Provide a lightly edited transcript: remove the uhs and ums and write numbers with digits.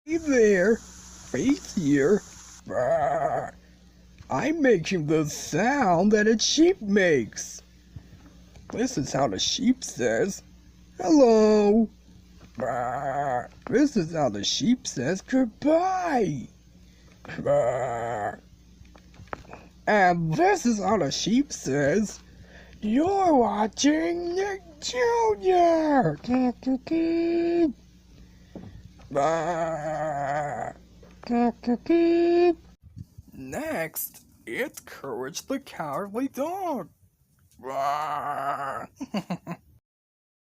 Hey there, Faith here. I'm making the sound that a sheep makes. This is how the sheep says, hello. This is how the sheep says goodbye. And this is how the sheep says, you're watching Nick Jr. Next, it's Courage the Cowardly Dog.